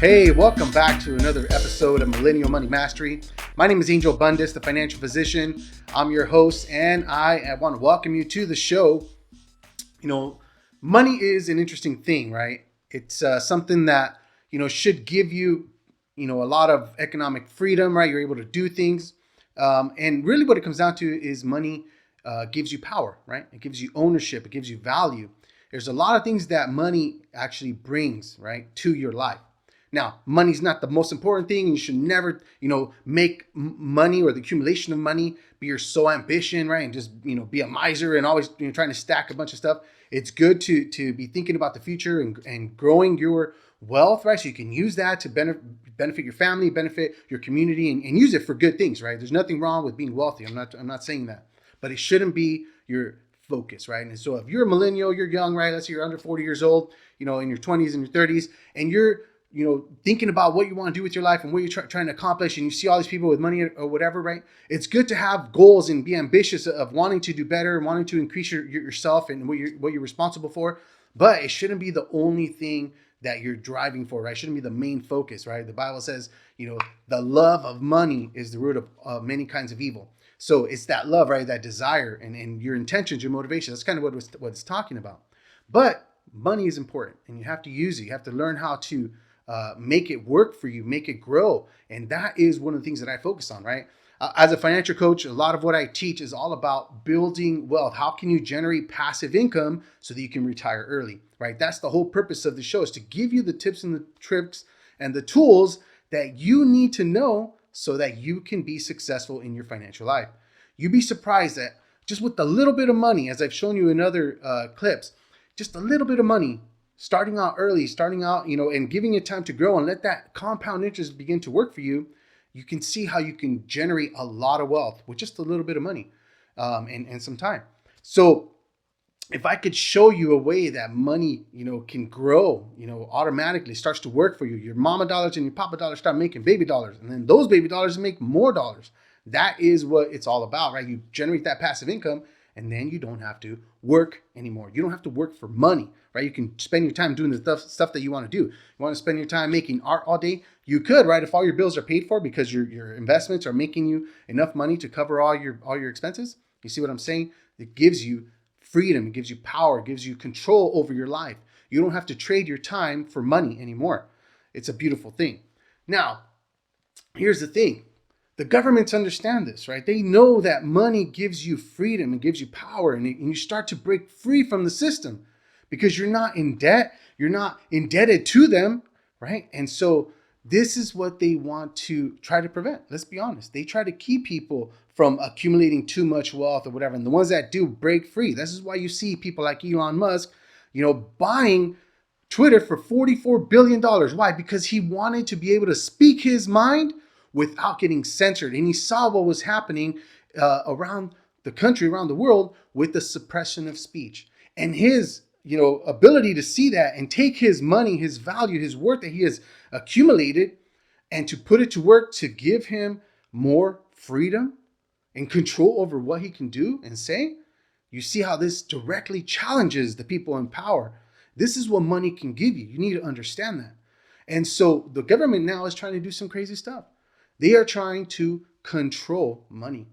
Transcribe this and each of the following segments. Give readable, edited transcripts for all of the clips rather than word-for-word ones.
Hey, welcome back to another episode of Millennial Money Mastery. My name is Angel Bundis, the financial physician. I'm your host, and I want to welcome you to the show. You know, money is an interesting thing, right? It's something that, should give you, a lot of economic freedom, right? You're able to do things. And really what it comes down to is money gives you power, right? It gives you ownership. It gives you value. There's a lot of things that money actually brings, right, to your life. Now, money's not the most important thing. You should never, make money or the accumulation of money be your sole ambition, right? And just, be a miser and always trying to stack a bunch of stuff. It's good to be thinking about the future and growing your wealth, right? So you can use that to benefit your family, benefit your community, and use it for good things, right? There's nothing wrong with being wealthy. I'm not saying that, but it shouldn't be your focus, right? And so if you're a millennial, you're young, right? Let's say you're under 40 years old, in your 20s and your 30s, and you're thinking about what you want to do with your life and what you're trying to accomplish, and you see all these people with money or whatever, right? It's good to have goals and be ambitious of wanting to do better and wanting to increase yourself and what you're responsible for. But it shouldn't be the only thing that you're driving for, right? It shouldn't be the main focus, right? The Bible says, the love of money is the root of many kinds of evil. So it's that love, right? That desire and your intentions, your motivation. That's kind of what it's talking about. But money is important, and you have to use it. You have to learn how to make it work for you, make it grow. And that is one of the things that I focus on, right? As a financial coach, a lot of what I teach is all about building wealth. How can you generate passive income so that you can retire early, right? That's the whole purpose of the show, is to give you the tips and the tricks and the tools that you need to know so that you can be successful in your financial life. You'd be surprised that just with a little bit of money, as I've shown you in other clips, just a little bit of money, starting out early, and giving it time to grow and let that compound interest begin to work for you, you can see how you can generate a lot of wealth with just a little bit of money and some time. So if I could show you a way that money, can grow, automatically starts to work for you, your mama dollars and your papa dollars start making baby dollars, and then those baby dollars make more dollars. That is what it's all about, right? You generate that passive income, and then you don't have to work anymore. You don't have to work for money, right? You can spend your time doing the stuff that you want to do. You want to spend your time making art all day? You could, right? If all your bills are paid for because your investments are making you enough money to cover all your expenses. You see what I'm saying? It gives you freedom. It gives you power. It gives you control over your life. You don't have to trade your time for money anymore. It's a beautiful thing. Now, here's the thing. The governments understand this, right? They know that money gives you freedom and gives you power, and you start to break free from the system because you're not in debt. You're not indebted to them, right? And so this is what they want to try to prevent. Let's be honest. They try to keep people from accumulating too much wealth or whatever. And the ones that do break free. This is why you see people like Elon Musk, buying Twitter for $44 billion. Why? Because he wanted to be able to speak his mind without getting censored. And he saw what was happening around the country, around the world, with the suppression of speech. And his, ability to see that and take his money, his value, his worth that he has accumulated, and to put it to work to give him more freedom and control over what he can do and say. You see how this directly challenges the people in power. This is what money can give you. You need to understand that. And so the government now is trying to do some crazy stuff. They are trying to control money,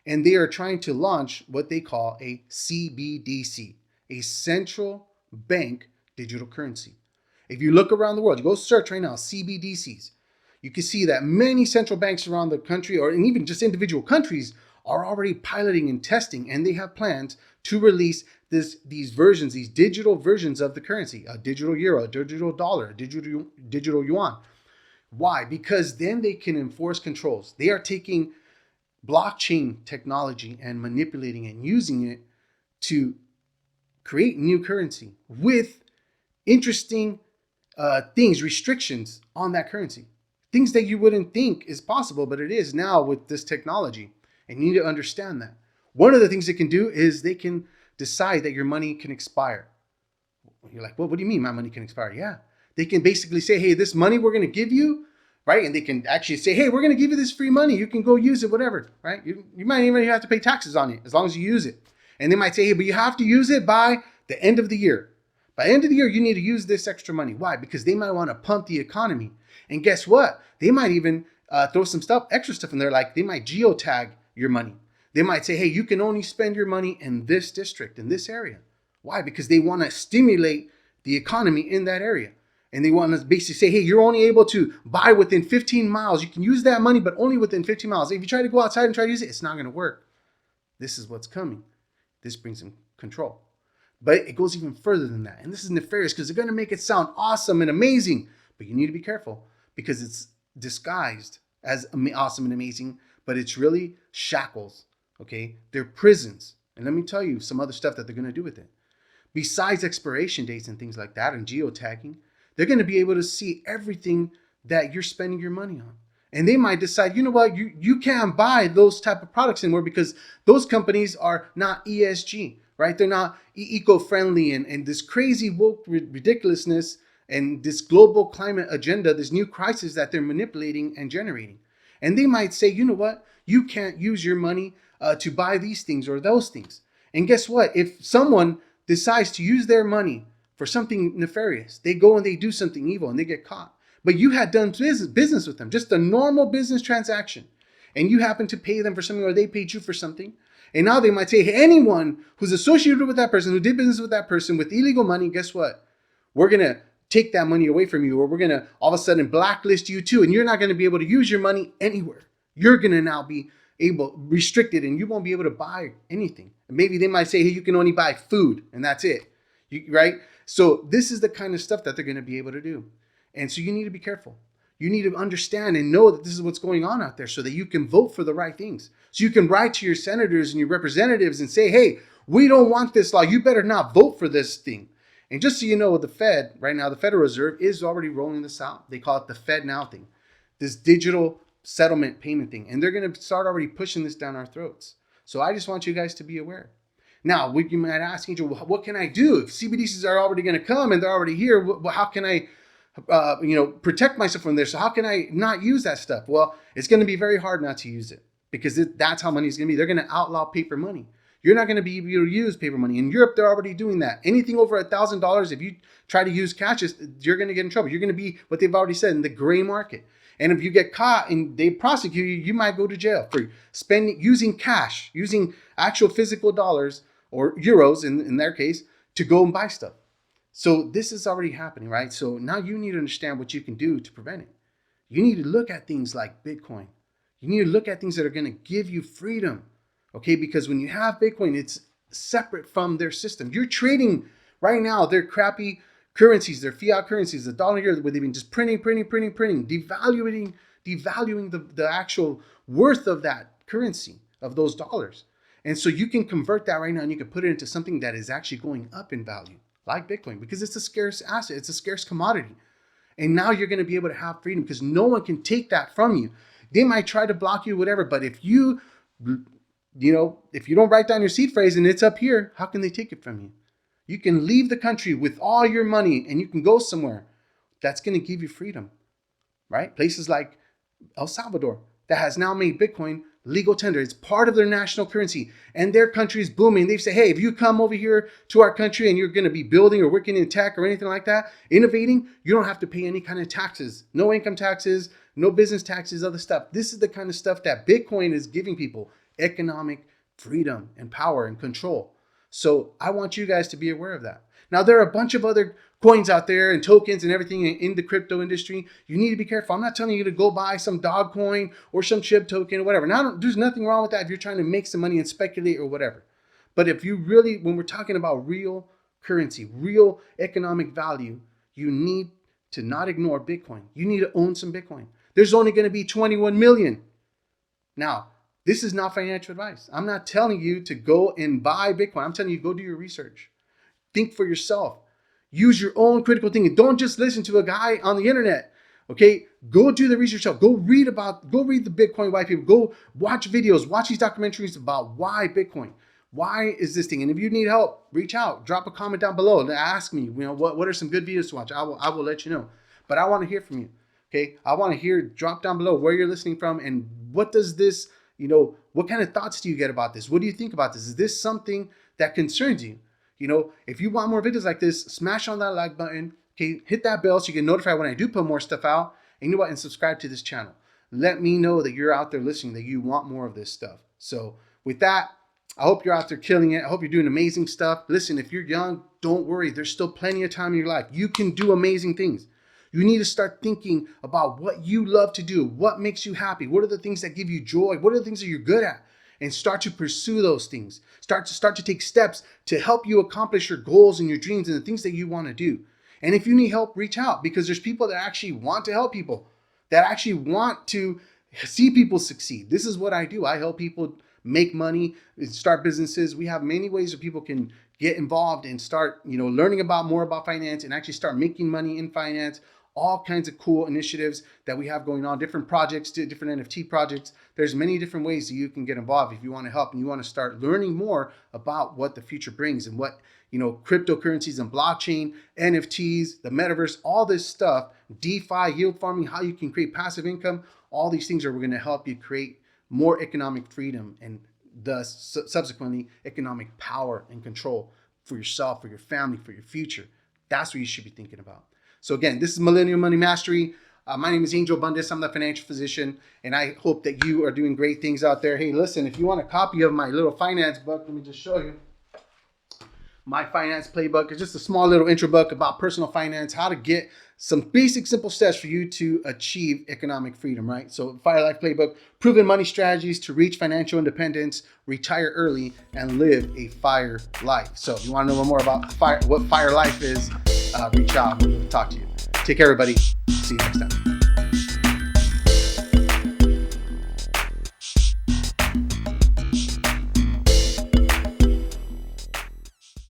and they are trying to launch what they call a CBDC, a central bank digital currency. If you look around the world, you go search right now, CBDCs, you can see that many central banks around the country, and even just individual countries, are already piloting and testing, and they have plans to release these digital versions of the currency, a digital euro, a digital dollar, a digital yuan. Why? Because then they can enforce controls. They are taking blockchain technology and manipulating and using it to create new currency with interesting things, restrictions on that currency. Things that you wouldn't think is possible, but it is now with this technology. And you need to understand that. One of the things they can do is they can decide that your money can expire. You're like, well, what do you mean my money can expire? Yeah. They can basically say, hey, this money we're going to give you, right? And they can actually say, hey, we're going to give you this free money. You can go use it, whatever, right? You might even have to pay taxes on it as long as you use it. And they might say, hey, but you have to use it by the end of the year. By the end of the year, you need to use this extra money. Why? Because they might want to pump the economy. And guess what? They might even throw some extra stuff in there, like they might geotag your money. They might say, hey, you can only spend your money in this district, in this area. Why? Because they want to stimulate the economy in that area. And they want to basically say, hey, you're only able to buy within 15 miles. You can use that money, but only within 15 miles. If you try to go outside and try to use it, it's not going to work. This is what's coming. This brings in control. But it goes even further than that. And this is nefarious because they're going to make it sound awesome and amazing. But you need to be careful because it's disguised as awesome and amazing, but it's really shackles. Okay? They're prisons. And let me tell you some other stuff that they're going to do with it. Besides expiration dates and things like that and geotagging, they're going to be able to see everything that you're spending your money on. And they might decide, you know what, you can't buy those type of products anymore because those companies are not ESG, right? They're not eco-friendly and this crazy woke ridiculousness and this global climate agenda, this new crisis that they're manipulating and generating. And they might say, you know what, you can't use your money to buy these things or those things. And guess what? If someone decides to use their money for something nefarious, they go and they do something evil and they get caught. But you had done business with them, just a normal business transaction. And you happen to pay them for something or they paid you for something. And now they might say, hey, anyone who's associated with that person, who did business with that person with illegal money, guess what? We're going to take that money away from you, or we're going to all of a sudden blacklist you too. And you're not going to be able to use your money anywhere. You're going to now be restricted and you won't be able to buy anything. And maybe they might say, hey, you can only buy food and that's it. Right? So this is the kind of stuff that they're going to be able to do. And so you need to be careful. You need to understand and know that this is what's going on out there so that you can vote for the right things. So you can write to your senators and your representatives and say, hey, we don't want this law. You better not vote for this thing. And just so you know, the Fed, right now, the Federal Reserve is already rolling this out. They call it the Fed Now thing, this digital settlement payment thing. And they're going to start already pushing this down our throats. So I just want you guys to be aware. Now, you might ask, Angel, well, what can I do? If CBDCs are already going to come and they're already here, well, how can I protect myself from this? So how can I not use that stuff? Well, it's going to be very hard not to use it because that's how money is going to be. They're going to outlaw paper money. You're not going to be able to use paper money. In Europe, they're already doing that. Anything over $1,000, if you try to use cash, you're going to get in trouble. You're going to be what they've already said in the gray market. And if you get caught and they prosecute you, you might go to jail for using cash, using actual physical dollars or euros in their case to go and buy stuff. So this is already happening, right? So now you need to understand what you can do to prevent it. You need to look at things like Bitcoin. You need to look at things that are going to give you freedom, okay? Because when you have Bitcoin, it's separate from their system. You're trading right now their crappy currencies, their fiat currencies, the dollar here, where they've been just printing, devaluing the actual worth of that currency, of those dollars. And so you can convert that right now and you can put it into something that is actually going up in value, like Bitcoin, because it's a scarce asset. It's a scarce commodity. And now you're going to be able to have freedom because no one can take that from you. They might try to block you, whatever, but if you don't write down your seed phrase and it's up here, how can they take it from you? You can leave the country with all your money and you can go somewhere. That's going to give you freedom, right? Places like El Salvador that has now made Bitcoin legal tender. It's part of their national currency and their country is booming. They say, hey, if you come over here to our country and you're going to be building or working in tech or anything like that, innovating, you don't have to pay any kind of taxes, no income taxes, no business taxes, other stuff. This is the kind of stuff that Bitcoin is giving people, economic freedom and power and control. So I want you guys to be aware of that. Now, there are a bunch of other coins out there and tokens and everything in the crypto industry. You need to be careful. I'm not telling you to go buy some dog coin or some SHIB token or whatever. Now, there's nothing wrong with that if you're trying to make some money and speculate or whatever. But if you really, when we're talking about real currency, real economic value, you need to not ignore Bitcoin. You need to own some Bitcoin. There's only going to be 21 million. Now, this is not financial advice. I'm not telling you to go and buy Bitcoin. I'm telling you, go do your research. Think for yourself. Use your own critical thinking. Don't just listen to a guy on the internet. Okay? Go do the research yourself. Go read the Bitcoin white paper. Go watch videos. Watch these documentaries about why Bitcoin. Why is this thing? And if you need help, reach out. Drop a comment down below and ask me, what are some good videos to watch? I will let you know. But I want to hear from you. Okay? I want to hear, drop down below where you're listening from and what does this, what kind of thoughts do you get about this? What do you think about this? Is this something that concerns you? If you want more videos like this, smash on that like button. Okay, hit that bell so you get notified when I do put more stuff out. And you know what? And subscribe to this channel. Let me know that you're out there listening, that you want more of this stuff. So with that, I hope you're out there killing it. I hope you're doing amazing stuff. Listen, if you're young, don't worry. There's still plenty of time in your life. You can do amazing things. You need to start thinking about what you love to do, what makes you happy, what are the things that give you joy, what are the things that you're good at, and start to pursue those things. Start to take steps to help you accomplish your goals and your dreams and the things that you want to do. And if you need help, reach out, because there's people that actually want to help people, that actually want to see people succeed. This is what I do. I help people make money, start businesses. We have many ways that people can get involved and start, learning more about finance and actually start making money in finance. All kinds of cool initiatives that we have going on, different projects, different NFT projects. There's many different ways that you can get involved if you want to help and you want to start learning more about what the future brings and what, cryptocurrencies and blockchain, NFTs, the metaverse, all this stuff, DeFi, yield farming, how you can create passive income. All these things are going to help you create more economic freedom and thus subsequently economic power and control for yourself, for your family, for your future. That's what you should be thinking about. So again, this is Millennial Money Mastery. My name is Angel Bundis. I'm the financial physician, and I hope that you are doing great things out there. Hey, listen, if you want a copy of my little finance book, let me just show you. My finance playbook is just a small little intro book about personal finance, how to get some basic, simple steps for you to achieve economic freedom, right? So Fire Life Playbook, proven money strategies to reach financial independence, retire early, and live a fire life. So if you want to know more about what Fire Life is, reach out. We'll talk to you. Take care, everybody. See you next time.